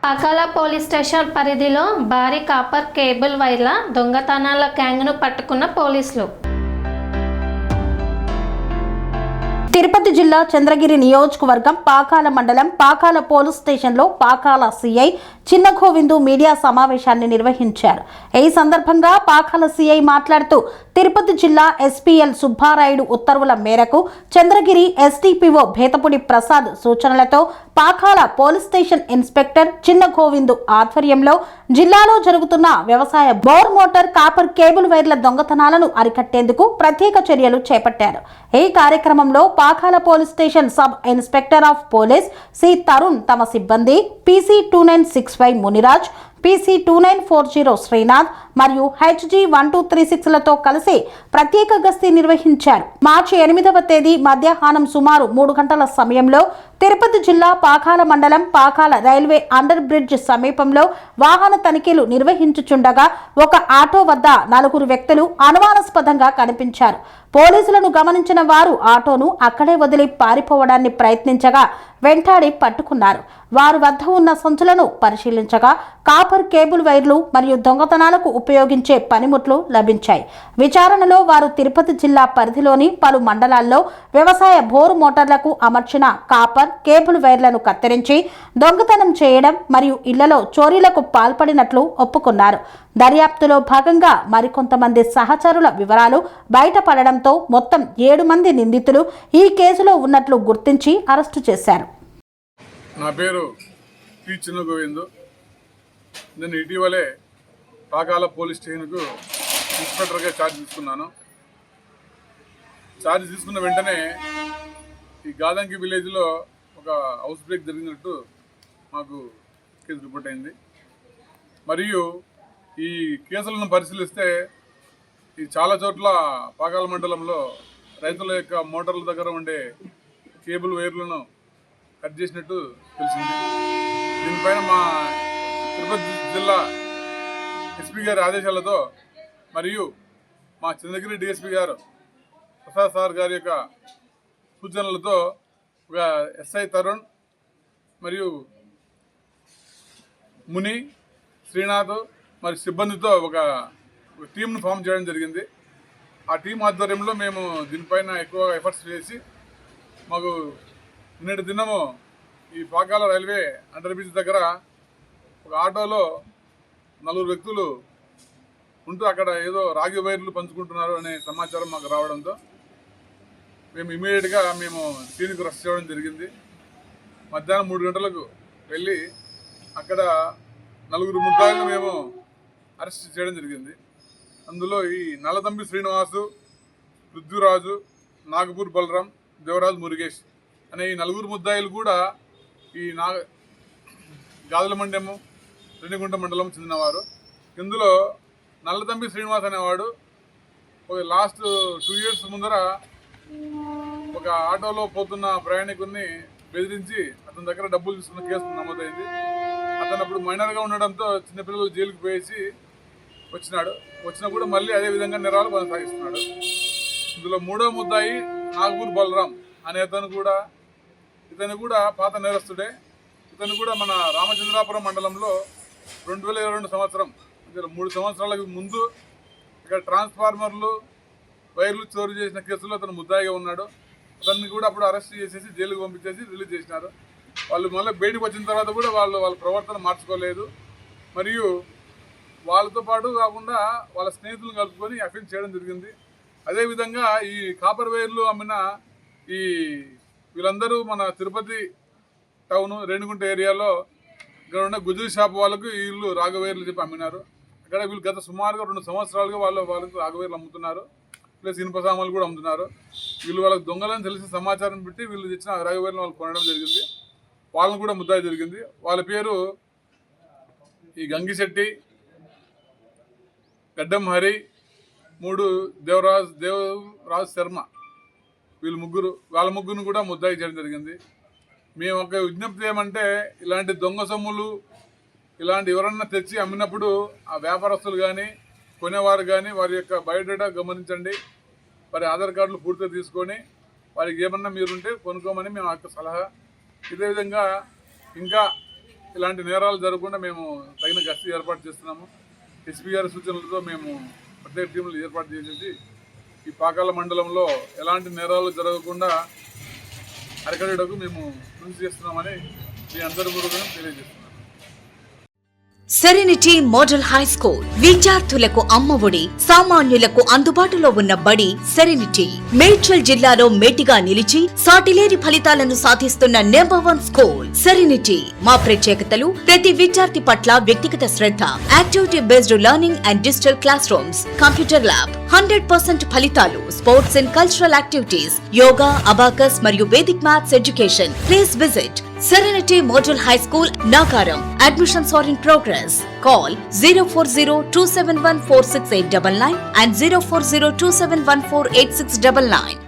Pakala police station పరిధిలో భారీ copper cable వైర్ల దొంగతనాల గ్యాంగ్ను పట్టుకున్న పోలీసులు. తిరుపతి జిల్లా చంద్రగిరి నియోజకవర్గం పాకాల మండలం పాకాల పోలీస్ స్టేషన్లో పాకాల సిఐ చిన్న గోవిందు మీడియా సమావేశాన్ని నిర్వహించారు. ఈ సందర్భంగా పాకాల సిఐ మాట్లాడుతూ తిరుపతి జిల్లా ఎస్పీఎల్ సుబ్బారాయుడు ఉత్తర్వుల మేరకు చంద్రగిరి ఎస్డిపిఓ భేతపుడి ప్రసాద్ సూచనలతో పాకాల పోలీస్ స్టేషన్ ఇన్స్పెక్టర్ చిన్న గోవిందు ఆధ్వర్యంలో జిల్లాలో జరుగుతున్న వ్యవసాయ బోర్ మోటార్ కాపర్ కేబుల్ వైర్ల దొంగతనాలను అరికట్టేందుకు ప్రత్యేక చర్యలు చేపట్టారు. ఈ కార్యక్రమంలో Pakala police station sub inspector of police C Tarun, తమ సిబ్బంది PC 2965 మునిరాజ్, PC 2940 శ్రీనాథ్ మరియు HG 1236 లతో కలిసి ప్రత్యేక గస్తీ నిర్వహించారు. మార్చి 8వ తేదీ మధ్యాహ్నం సుమారు 3 గంటల సమయంలో తిరుపతి జిల్లా పాకాల మండలం పాకాల రైల్వే అండర్ బ్రిడ్జ్ సమీపంలో వాహన తనిఖీలు నిర్వహించుచుండగా ఒక ఆటో వద్ద 4 వ్యక్తులు అనుమానాస్పదంగా కనిపించారు. పోలీసులను గమనించిన వారు ఆటోను అక్కడే వదిలి పారిపోవడాన్ని ప్రయత్నించగా వెంటాడి పట్టుకున్నారు. వారి వద్ద ఉన్న సంచులను పరిశీలించగా కాపర్ కేబుల్ వైర్లు మరియు దొంగతనాలకు ఉపయోగించే పనిముట్లు లభించాయి. విచారణలో వారు తిరుపతి జిల్లా పరిధిలోని పలు మండలాల్లో వ్యవసాయ బోరు మోటార్లకు అమర్చిన కాపర్ కేబుల్ వైర్లను కత్తిరించి దొంగతనం చేయడం మరియు ఇళ్లలో చోరీలకు పాల్పడినట్లు ఒప్పుకున్నారు. దర్యాప్తులో భాగంగా మరికొంతమంది సహచరుల వివరాలు బయటపడడంతో మొత్తం 7 మంది నిందితులు ఈ కేసులో ఉన్నట్లు గుర్తించి అరెస్టు చేశారు. నా పేరు పి చిన్న గోవిందు. నేను ఇటీవలే పాకాల పోలీస్ స్టేషన్కు ఇన్స్పెక్టర్గా ఛార్జ్ తీసుకున్నాను. ఛార్జ్ తీసుకున్న వెంటనే ఈ గాదంకి విలేజ్లో ఒక హౌస్ బ్రేక్ జరిగినట్టు మాకు కేసు రిపోర్ట్ అయింది. మరియు ఈ కేసులను పరిశీలిస్తే ఈ చాలా చోట్ల పాకాల మండలంలో రైతుల యొక్క మోటార్ల దగ్గర ఉండే కేబుల్ వైర్లను కట్ చేసినట్టు తెలిసింది. దీనిపైన మా తిరుపతి జిల్లా ఎస్పీ గారి ఆదేశాలతో మరియు మా చంద్రగిరి డిఎస్పీ గారు ప్రసాద్ సార్ గారి యొక్క సూచనలతో ఒక ఎస్ఐ తరుణ్ మరియు ముని, శ్రీనాథ్ మరి సిబ్బందితో ఒక టీంను ఫామ్ చేయడం జరిగింది. ఆ టీం ఆధ్వర్యంలో మేము దీనిపైన ఎక్కువ ఎఫర్ట్స్ చేసి మాకు నిన్నటి దినము ఈ పాకాల రైల్వే అండర్ బ్రిడ్జ్ దగ్గర ఒక ఆటోలో 4 వ్యక్తులు ఉంటూ అక్కడ ఏదో రాగి వైర్లు పంచుకుంటున్నారు అనే సమాచారం మాకు రావడంతో మేము ఇమీడియట్గా సీన్కు రష్ చేయడం జరిగింది. మధ్యాహ్నం 3 గంటలకు వెళ్ళి అక్కడ 4 ముద్దాయిలను మేము అరెస్ట్ చేయడం జరిగింది. అందులో ఈ నల్లతంబి శ్రీనివాసు, పృథ్వీరాజు, నాగపూర్ బలరాం, దేవరాజు మురుగేష్ అనే ఈ 4 ముద్దాయిలు కూడా ఈ గాజుల మండలము రెడ్డిగుంట మండలం చెందినవారు. ఇందులో నల్లతంబి శ్రీనివాస్ అనేవాడు ఒక లాస్ట్ 2 years ముందర ఒక ఆటోలో పోతున్న ప్రయాణికుడిని బెదిరించి అతని దగ్గర డబ్బులు తీసుకున్న కేసు నమోదైంది. అతను అప్పుడు మైనర్గా ఉండడంతో చిన్నపిల్లలు జైలుకి పోయేసి వచ్చినా కూడా మళ్ళీ అదే విధంగా నేరాలు కొనసాగిస్తున్నాడు. ఇందులో 3వ ముద్దాయి నాగపూర్ బలరాం అనే ఇతను కూడా పాత నేరస్తుడే. ఇతను కూడా మన రామచంద్రాపురం మండలంలో 2022 సంవత్సరం 3 సంవత్సరాలకు ముందు ఇక్కడ ట్రాన్స్ఫార్మర్లు వైర్లు చోరీ చేసిన కేసులో అతను ముద్దాయిగా ఉన్నాడు. అతన్ని కూడా అప్పుడు అరెస్ట్ చేసేసి జైలుకు పంపించేసి రిలీజ్ చేసినారు. వాళ్ళు మళ్ళీ బయటకు వచ్చిన తర్వాత కూడా వాళ్ళ ప్రవర్తన మార్చుకోలేదు. మరియు వాళ్ళతో పాటు కాకుండా వాళ్ళ స్నేహితులను కలుపుకొని అఫెన్స్ చేయడం జరిగింది. అదేవిధంగా ఈ కాపర్ వైర్లు అమ్మిన వీళ్ళందరూ మన తిరుపతి టౌన్ రేణిగుంట ఏరియాలో ఇక్కడ ఉన్న గుజరీ షాప్ వాళ్ళకు వీళ్ళు రాగవైర్లు చెప్పి అమ్మినారు. అక్కడ వీళ్ళు గత సుమారుగా 2 సంవత్సరాలుగా వాళ్ళకు రాగవైర్లు అమ్ముతున్నారు. ప్లస్ ఇనుప సామాన్లు కూడా అమ్ముతున్నారు. వీళ్ళు వాళ్ళకి దొంగలని తెలిసిన సమాచారం పెట్టి వీళ్ళు తెచ్చిన రాగవైర్లు వాళ్ళు కొనడం జరిగింది. వాళ్ళని కూడా ముద్దాయి జరిగింది. వాళ్ళ పేరు ఈ గంగిశెట్టి, గడ్డం హరి, 3 దేవరాజ్ శర్మ, వాళ్ళ ముగ్గురు కూడా ముద్దాయి చేయడం జరిగింది. మేము ఒక విజ్ఞప్తి ఏమంటే ఇలాంటి దొంగ సొమ్ములు ఇలాంటి ఎవరన్నా తెచ్చి అమ్మినప్పుడు ఆ వ్యాపారస్తులు కానీ కొనేవారు కానీ వారి యొక్క బయోడేటా గమనించండి. వారి ఆధార్ కార్డులు పూర్తిగా తీసుకొని వారికి ఏమన్నా మీరుంటే కొనుక్కోమని మేము యొక్క సలహా. ఇదే విధంగా ఇంకా ఇలాంటి నేరాలు జరగకుండా మేము తగిన గస్తీ ఏర్పాటు చేస్తున్నాము. ఎస్పీ గారి సూచనలతో మేము ప్రత్యేక టీంలు ఏర్పాటు చేసేసి ఈ పాకాల మండలంలో ఎలాంటి నేరాలు జరగకుండా అరికట్టడానికి మేము కృషి చేస్తున్నామని మీ అందరి గురించి తెలియజేస్తున్నాం. సెరెనిటీ మోడల్ హై స్కూల్ విద్యార్థులకు అమ్మఒడి, సామాన్యులకు అందుబాటులో ఉన్న బడి సెరెనిటీ. మేడ్చల్ జిల్లాలో మేటిగా నిలిచి సాటిలేని ఫలితాలను సాధిస్తున్న నంబర్ 1 స్కూల్ సెరెనిటీ. మా ప్రత్యేకతలు ప్రతి విద్యార్థి పట్ల వ్యక్తిగత శ్రద్ధ, activity based learning and digital classrooms, computer lab, 100% ఫలితాలు, sports and cultural activities, yoga, abacus మరియు Vedic maths education. Please visit Serenity Model High School, Nagaram. Admissions are in progress. Call 040-271-46899 and 040-271-48699.